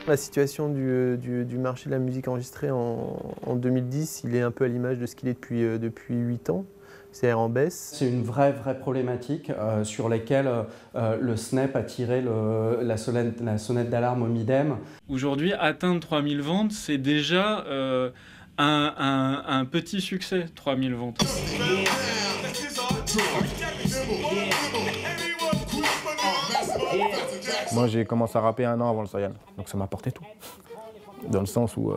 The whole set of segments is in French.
La situation du marché de la musique enregistrée en 2010, il est un peu à l'image de ce qu'il est depuis 8 ans. C'est en baisse. C'est une vraie problématique sur laquelle le SNEP a tiré la sonnette d'alarme au MIDEM. Aujourd'hui, atteindre 3000 ventes, c'est déjà un petit succès, 3000 ventes. Moi, j'ai commencé à rapper 1 an avant le Soyan, donc ça m'a apporté tout. Dans le sens où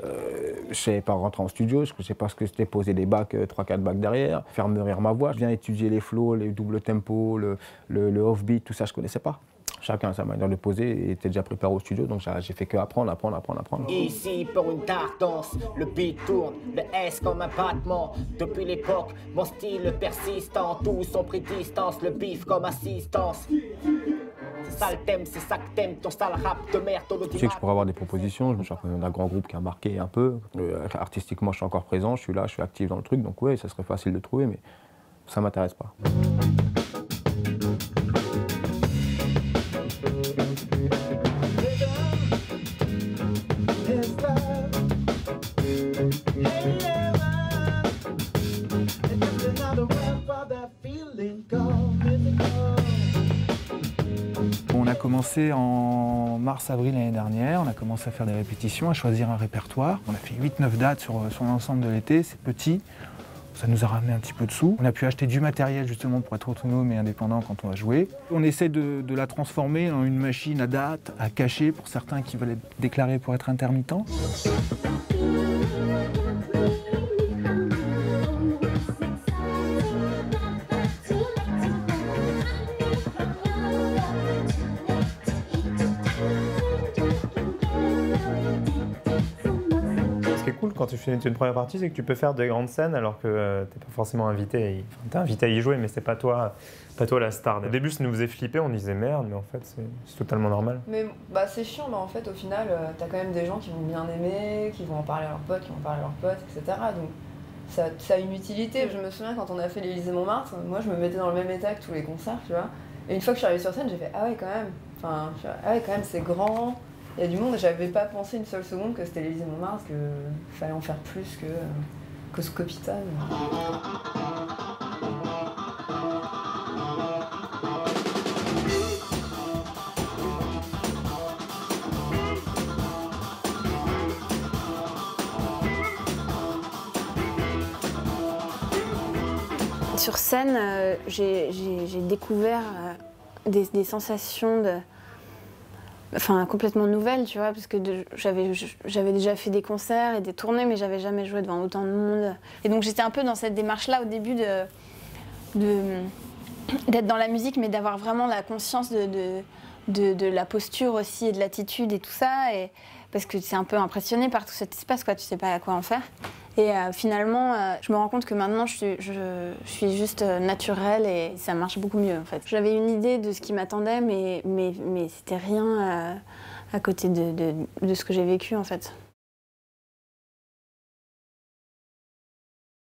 je ne savais pas rentrer en studio, je ne savais pas ce que c'était poser des bacs, 3-4 bacs derrière, faire mûrir ma voix. Je viens étudier les flows, les doubles tempos, le off-beat, tout ça, je ne connaissais pas. Chacun a sa manière de poser et était déjà préparé au studio, donc j'ai fait que apprendre. Ici pour une tardance, le beat tourne, le S comme un battement. Depuis l'époque, mon style persistant, tous ont pris distance, le bif comme assistance. C'est ça le thème, c'est ça que t'aimes, ton sale rap de merde, ton Je sais que je pourrais avoir des propositions, je me suis représenté d'un grand groupe qui a marqué un peu. Artistiquement, je suis encore présent, je suis là, je suis actif dans le truc, donc ouais, ça serait facile de trouver, mais ça ne m'intéresse pas. On a commencé en mars-avril l'année dernière, on a commencé à faire des répétitions, à choisir un répertoire. On a fait 8-9 dates sur l'ensemble de l'été, c'est petit, ça nous a ramené un petit peu de sous. On a pu acheter du matériel justement pour être autonome et indépendant quand on va jouer. On essaie de la transformer en une machine à date, à cacher pour certains qui veulent être déclarés pour être intermittents. Ce qui est cool quand tu fais une première partie, c'est que tu peux faire de grandes scènes alors que t'es pas forcément invité. T'es invité à y jouer, mais c'est pas toi la star. Au début, ça nous faisait flipper, on disait merde, mais en fait, c'est totalement normal. Mais bah, c'est chiant, mais en fait, au final, t'as quand même des gens qui vont bien aimer, qui vont en parler à leurs potes, qui vont en parler à leurs potes, etc. Donc ça a une utilité. Je me souviens quand on a fait l'Élysée-Montmartre, moi je me mettais dans le même état que tous les concerts, tu vois. Et une fois que je suis arrivée sur scène, j'ai fait ah ouais quand même. Enfin, ah ouais quand même, c'est grand. Il y a du monde, j'avais pas pensé une seule seconde que c'était l'Élysée-Montmartre, qu'il fallait en faire plus que Scopital. Sur scène, j'ai découvert des sensations complètement nouvelles, tu vois, parce que j'avais déjà fait des concerts et des tournées, mais j'avais jamais joué devant autant de monde. Et donc j'étais un peu dans cette démarche-là au début d'être dans la musique, mais d'avoir vraiment la conscience de la posture aussi et de l'attitude et tout ça, parce que c'est un peu impressionné par tout cet espace, quoi, tu sais pas à quoi en faire. Et finalement, je me rends compte que maintenant, je suis juste naturelle et ça marche beaucoup mieux, en fait. J'avais une idée de ce qui m'attendait, mais c'était rien à côté de ce que j'ai vécu, en fait.